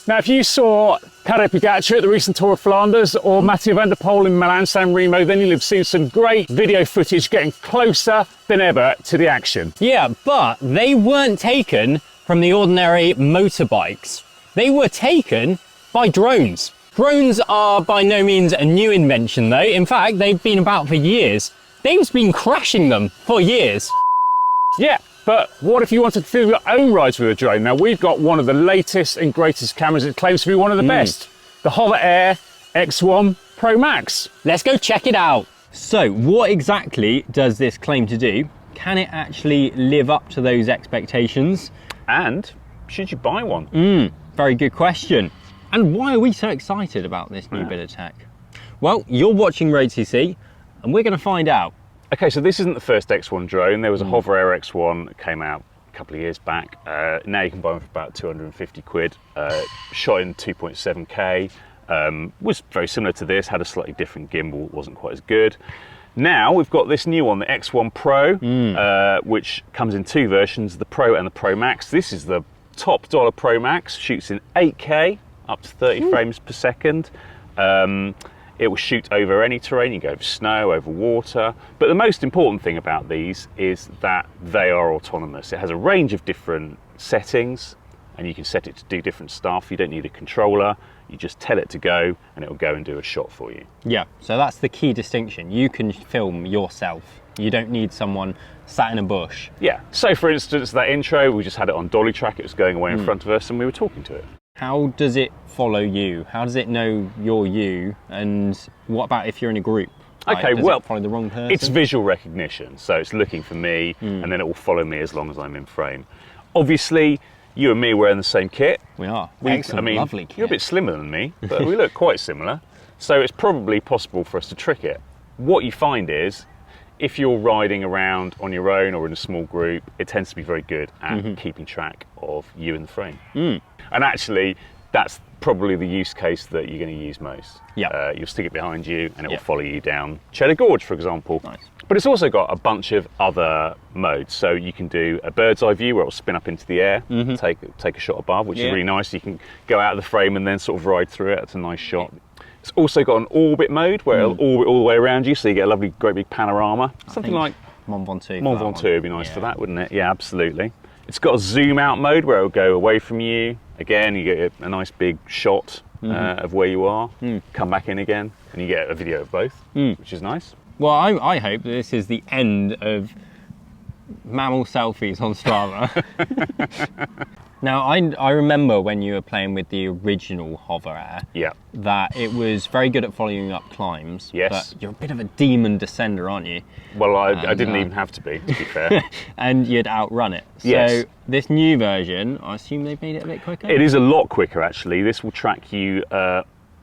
Now, if you saw Karel Pogačar at the recent Tour of Flanders or Mathieu van der Poel in Milan-San Remo, then you'll have seen some great video footage getting closer than ever to the action. Yeah, but they weren't taken from the ordinary motorbikes. They were taken by drones. Drones are by no means a new invention though. In fact, they've been about for years. Dave's been crashing them for years. Yeah, but what if you wanted to film your own rides with a drone? Now, we've got one of the latest and greatest cameras. It claims to be one of the best. The Hover Air X1 ProMax. Let's go check it out. So, what exactly does this claim to do? Can it actually live up to those expectations? And should you buy one? Very good question. And why are we so excited about this new bit of tech? Well, you're watching road.cc and we're going to find out. Okay, so this isn't the first X1 drone. There was a Hover Air X1 that came out a couple of years back. Now you can buy them for about 250 quid. Shot in 2.7K. Was very similar to this, had a slightly different gimbal, wasn't quite as good. Now we've got this new one, the X1 Pro, which comes in two versions, the Pro and the Pro Max. This is the top dollar Pro Max, shoots in 8K, up to 30 frames per second. It will shoot over any terrain. You can go over snow, over water. But the most important thing about these is that they are autonomous. It has a range of different settings and you can set it to do different stuff. You don't need a controller. You just tell it to go and it will go and do a shot for you. Yeah, so that's the key distinction. You can film yourself. You don't need someone sat in a bush. Yeah, so for instance, that intro, we just had it on dolly track. It was going away in front of us and we were talking to it. How does it follow you? How does it know you're you? And what about if you're in a group? Okay, does well, it follow the wrong person? It's visual recognition. So it's looking for me and then it will follow me as long as I'm in frame. Obviously, you and me are wearing the same kit. We are. Excellent, lovely kit. You're a bit slimmer than me, but we look quite similar. So it's probably possible for us to trick it. What you find is, if you're riding around on your own or in a small group, it tends to be very good at keeping track of you in the frame. And actually, that's probably the use case that you're going to use most. Yeah. You'll stick it behind you and it will follow you down Cheddar Gorge, for example. Nice. But it's also got a bunch of other modes. So you can do a bird's eye view where it will spin up into the air, take a shot above, which is really nice. You can go out of the frame and then sort of ride through it. It's a nice shot. It's also got an orbit mode where it'll orbit all the way around you, so you get a lovely, great big panorama. Something like Mont Ventoux. Mont Ventoux would be nice for that, wouldn't it? Yeah, absolutely. It's got a zoom out mode where it'll go away from you. Again, you get a nice big shot of where you are, come back in again, and you get a video of both, which is nice. Well, I hope that this is the end of mammal selfies on Strava. Now, I remember when you were playing with the original Hover Air, that it was very good at following up climbs. Yes. But you're a bit of a demon descender, aren't you? Well, I didn't even have to be fair. And you'd outrun it. Yes. So this new version, I assume they've made it a bit quicker? It is a lot quicker, actually. This will track you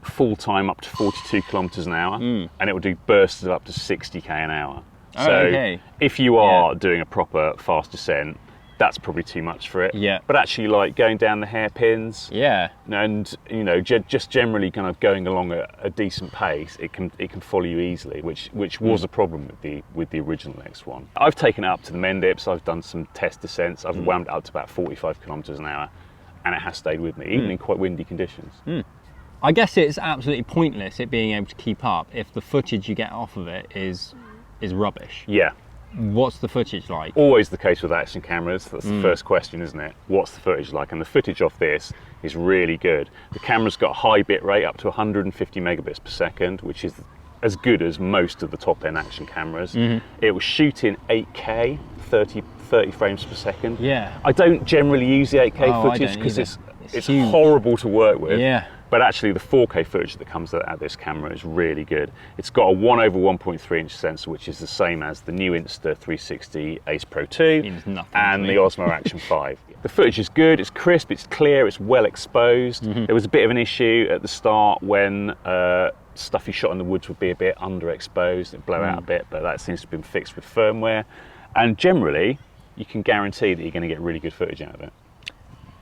full time up to 42 kilometers an hour, and it will do bursts of up to 60k an hour. So if you are doing a proper fast descent, that's probably too much for it. Yeah. But actually, like going down the hairpins, and you know, just generally kind of going along a decent pace, it can follow you easily, which was a problem with the original X1. I've taken it up to the Mendips. I've done some test descents. I've wound it up to about 45 kilometers an hour, and it has stayed with me even in quite windy conditions. I guess it's absolutely pointless it being able to keep up if the footage you get off of it is rubbish. Yeah. What's the footage like? Always the case with action cameras. That's the first question, isn't it? What's the footage like? And the footage off this is really good. The camera's got a high bit rate up to 150 megabits per second, which is as good as most of the top end action cameras. It will shoot in 8K, 30 frames per second. Yeah. I don't generally use the 8K footage because it's horrible to work with. Yeah. But actually the 4K footage that comes out of this camera is really good. It's got a 1/1.3 inch sensor, which is the same as the new Insta360 Ace Pro 2 and the Osmo Action 5. The footage is good, it's crisp, it's clear, it's well exposed. There was a bit of an issue at the start when stuff you shot in the woods would be a bit underexposed, it'd blow out a bit, but that seems to have been fixed with firmware. And generally, you can guarantee that you're going to get really good footage out of it.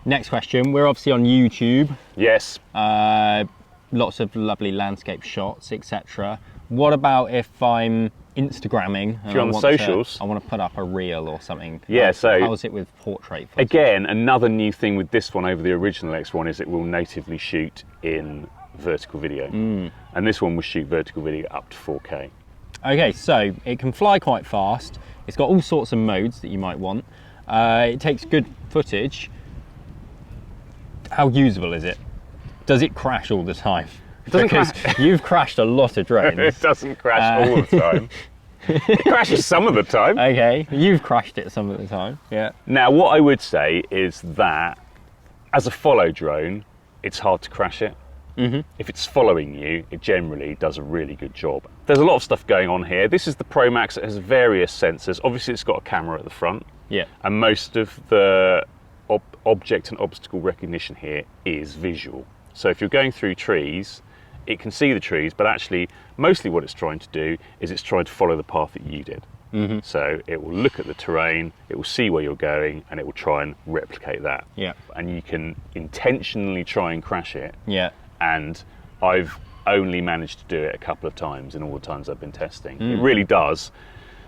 Next question, we're obviously on YouTube. Yes. Lots of lovely landscape shots, etc. What about if I'm Instagramming. If you're on the socials. I want to put up a reel or something. Yeah, so... How's it with portrait footage? Again, another new thing with this one over the original X1 is it will natively shoot in vertical video. And this one will shoot vertical video up to 4K. Okay, so it can fly quite fast. It's got all sorts of modes that you might want. It takes good footage. How usable is it? Does it crash all the time? It doesn't because crash. You've crashed a lot of drones. It doesn't crash all the time. It crashes some of the time. Okay, you've crashed it some of the time. Yeah. Now, what I would say is that as a follow drone, it's hard to crash it. If it's following you, it generally does a really good job. There's a lot of stuff going on here. This is the ProMax. It has various sensors. Obviously, it's got a camera at the front. Yeah. And most of the object and obstacle recognition here is visual. So if you're going through trees, it can see the trees, but actually, mostly what it's trying to do is it's trying to follow the path that you did. So it will look at the terrain, it will see where you're going, and it will try and replicate that. Yeah. And you can intentionally try and crash it. Yeah. And I've only managed to do it a couple of times in all the times I've been testing. It really does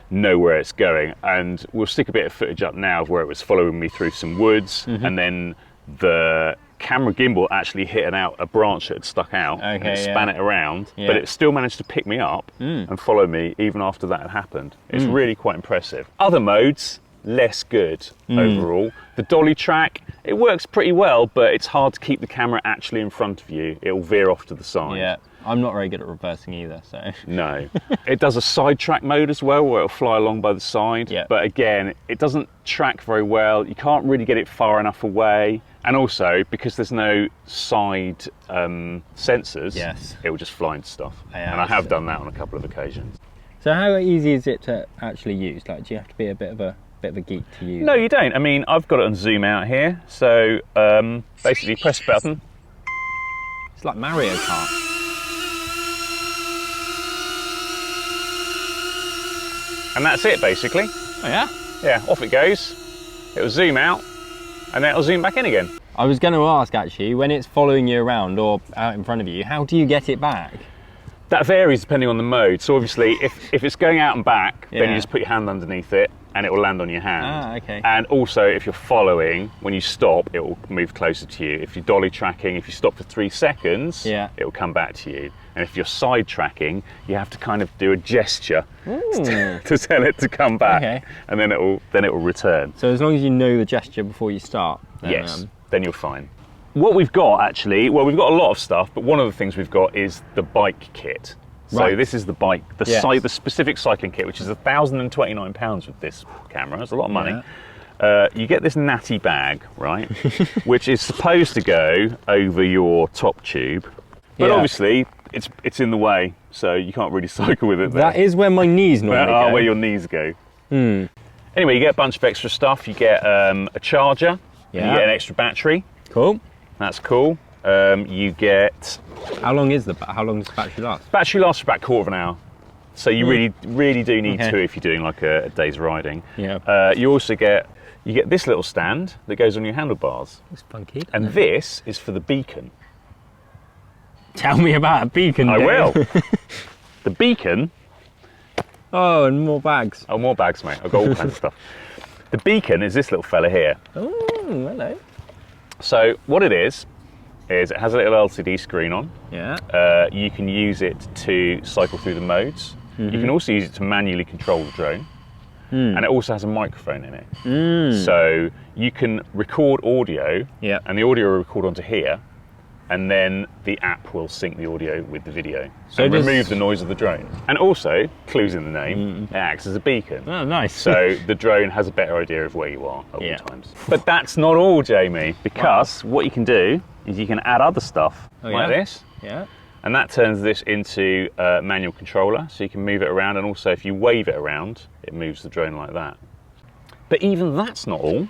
know where it's going. And we'll stick a bit of footage up now of where it was following me through some woods, and then the camera gimbal actually hit a branch that had stuck out, and it span it around, but it still managed to pick me up and follow me even after that had happened. It's really quite impressive. Other modes, less good overall. The dolly track, it works pretty well, but it's hard to keep the camera actually in front of you. It'll veer off to the side. Yeah, I'm not very good at reversing either, so. No. It does a side track mode as well, where it'll fly along by the side. Yeah. But again, it doesn't track very well. You can't really get it far enough away. And also, because there's no side sensors, it will just fly into stuff. Yeah, and I have done that on a couple of occasions. So how easy is it to actually use? Like, do you have to be a bit of a geek to use? No, you don't. I mean, I've got it on zoom out here. So basically, press the button. It's like Mario Kart. And that's it, basically. Oh yeah? Yeah, off it goes. It'll zoom out, and then it'll zoom back in again. I was going to ask, actually, when it's following you around or out in front of you, how do you get it back? That varies depending on the mode. So obviously, if it's going out and back, then you just put your hand underneath it, and it will land on your hand. Ah, okay. And also, if you're following, when you stop, it will move closer to you. If you're dolly tracking, if you stop for 3 seconds, it will come back to you. And if you're side tracking, you have to kind of do a gesture to tell it to come back, and then it will return. So as long as you know the gesture before you start, then, then you're fine. What we've got actually, well, we've got a lot of stuff, but one of the things we've got is the bike kit. So this is the bike, the specific cycling kit, which is £1,029 with this camera. That's a lot of money. You get this natty bag, right, which is supposed to go over your top tube, but obviously it's in the way, so you can't really cycle with it there. That is where my knees normally go. Where your knees go. Anyway, you get a bunch of extra stuff. You get a charger, you get an extra battery. Cool. That's cool. You get... How long does the battery last? Battery lasts for about a quarter of an hour. So you really do need two if you're doing like a day's riding. Yeah. You also get this little stand that goes on your handlebars. It's funky. And this is for the beacon. Tell me about a beacon. I will. The beacon. Oh, and more bags. Oh, more bags, mate. I've got all kinds of stuff. The beacon is this little fella here. Oh, hello. So what it is it has a little LCD screen on. Yeah. You can use it to cycle through the modes. You can also use it to manually control the drone. And it also has a microphone in it. So you can record audio, and the audio will record onto here, and then the app will sync the audio with the video and remove the noise of the drone. And also, clues in the name, it acts as a beacon. Oh, nice. So the drone has a better idea of where you are at all times. But that's not all, Jamie, because what you can do is you can add other stuff like this. Yeah. And that turns this into a manual controller, so you can move it around, and also if you wave it around, it moves the drone like that. But even that's not all,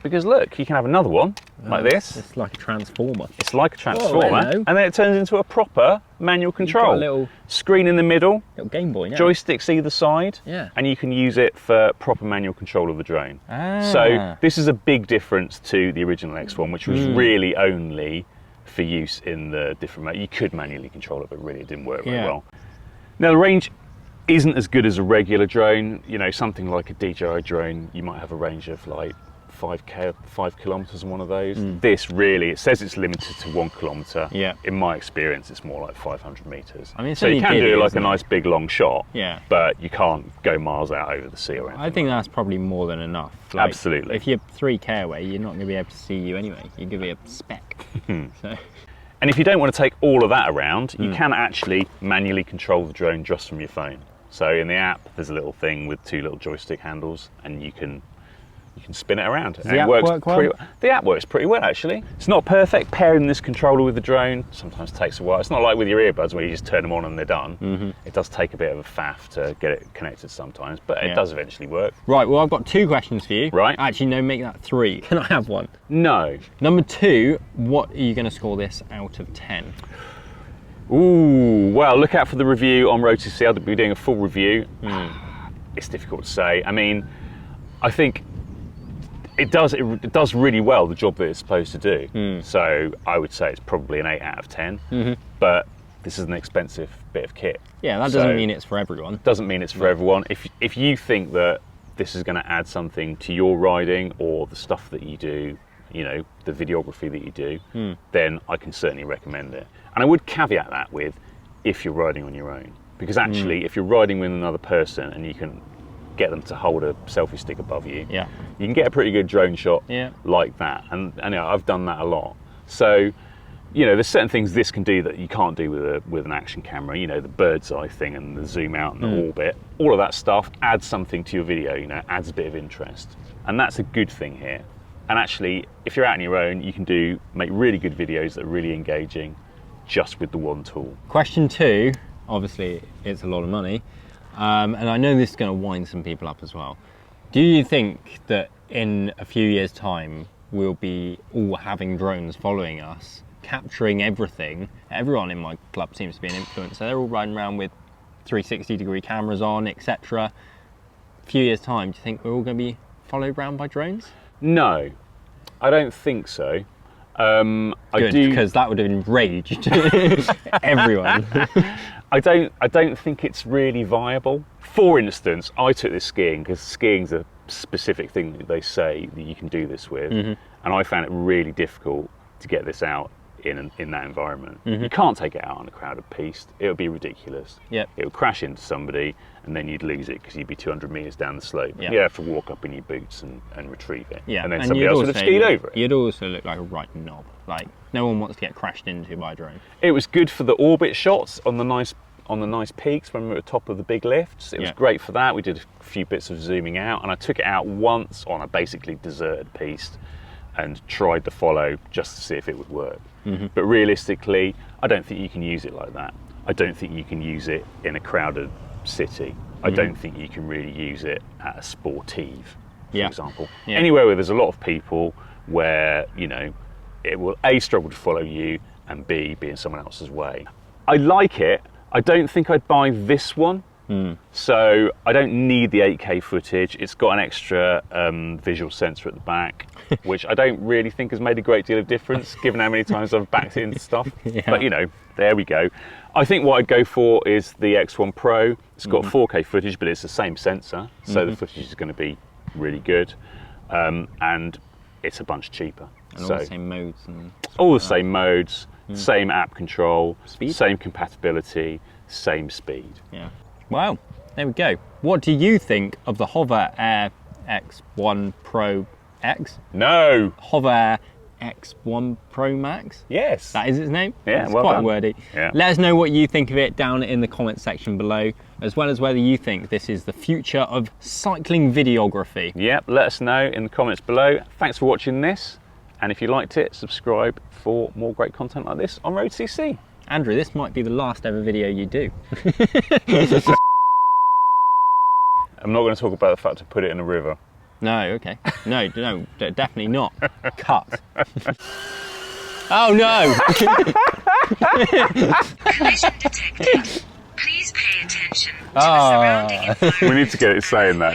because look, you can have another one like this. It's like a transformer. It's like a transformer, and then it turns into a proper manual control. A little screen in the middle, little Game Boy, joysticks either side, and you can use it for proper manual control of the drone. So this is a big difference to the original X1, which was really only for use in the different modes. You could manually control it, but really it didn't work very well. Now the range isn't as good as a regular drone. You know, something like a DJI drone, you might have a range of like 5 kilometers on one of those. This really, it says it's limited to 1 kilometer. Yeah. In my experience, it's more like 500 meters. I mean, it's so you only can giddy, do like a isn't it? nice big long shot. Yeah. But you can't go miles out over the sea or anything. I think that's probably more than enough. Like, Absolutely. If you're 3K away, you're not going to be able to see you anyway. You're going to be a speck. So. And if you don't want to take all of that around, you can actually manually control the drone just from your phone. So in the app, there's a little thing with 2 little joystick handles, and you can spin it around. Does the app work well? The app works pretty well, actually. It's not perfect. Pairing this controller with the drone sometimes takes a while. It's not like with your earbuds where you just turn them on and they're done. It does take a bit of a faff to get it connected sometimes, but it does eventually work. Right, well, I've got 2 questions for you. Right. Actually, no, make that 3. Can I have one? No. Number 2, what are you going to score this out of 10? Ooh, well, look out for the review on road.cc. I'll be doing a full review. It's difficult to say. I mean, I think it does really well the job that it's supposed to do. So I would say it's probably an 8 out of 10. But this is an expensive bit of kit. Yeah, that doesn't mean it's for everyone. Doesn't mean it's for everyone. If you think that this is going to add something to your riding or the stuff that you do, you know, the videography that you do, then I can certainly recommend it. And I would caveat that with if you're riding on your own, because actually if you're riding with another person and you can get them to hold a selfie stick above you, you can get a pretty good drone shot like that. And you know, I've done that a lot. So, you know, there's certain things this can do that you can't do with an action camera. You know, the bird's eye thing and the zoom out and the orbit, all of that stuff adds something to your video. You know, adds a bit of interest, and that's a good thing here. And actually, if you're out on your own, you can make really good videos that are really engaging just with the one tool. Question 2, obviously it's a lot of money, and I know this is going to wind some people up as well. Do you think that in a few years' time we'll be all having drones following us, capturing everything? Everyone in my club seems to be an influencer. They're all riding around with 360-degree cameras on, etc. A few years' time, do you think we're all going to be followed around by drones? No, I don't think so. Good, because that would have enraged everyone. I don't think it's really viable. For instance, I took this skiing because skiing's a specific thing that they say that you can do this with, and I found it really difficult to get this out in that environment. You can't take it out on a crowded piste. It would be ridiculous. It would crash into somebody and then you'd lose it because you'd be 200 metres down the slope. You'd have to walk up in your boots and retrieve it. And then somebody else would have skied over it. You'd also look like a right knob. Like, no one wants to get crashed into by a drone. It was good for the orbit shots on the nice peaks when we were at the top of the big lifts. It was great for that. We did a few bits of zooming out, and I took it out once on a basically deserted piste and tried to follow just to see if it would work. But realistically, I don't think you can use it like that. I don't think you can use it in a crowded city. I don't think you can really use it at a sportive, for example. Anywhere where there's a lot of people, where, you know, it will A, struggle to follow you, and B, be in someone else's way. I like it. I don't think I'd buy this one. So I don't need the 8K footage. It's got an extra visual sensor at the back, which I don't really think has made a great deal of difference given how many times I've backed it into stuff. But you know, there we go. I think what I'd go for is the X1 Pro. It's got 4K footage, but it's the same sensor, so the footage is going to be really good, and it's a bunch cheaper. And all the same modes. And all the same modes, same app control, same compatibility, same speed. Wow, there we go. What do you think of the Hover Air X1 Pro X? No! Hover Air X1 ProMax? Yes. That is its name? Yeah, it's well quite done. wordy. Let us know what you think of it down in the comment section below, as well as whether you think this is the future of cycling videography. Yep, let us know in the comments below. Thanks for watching this, and if you liked it, subscribe for more great content like this on road.cc. Andrew, this might be the last ever video you do. I'm not going to talk about the fact I put it in a river. No, okay. No, definitely not. Cut. Oh no! Collision detected. Please pay attention to the surrounding environment. We need to get it saying that.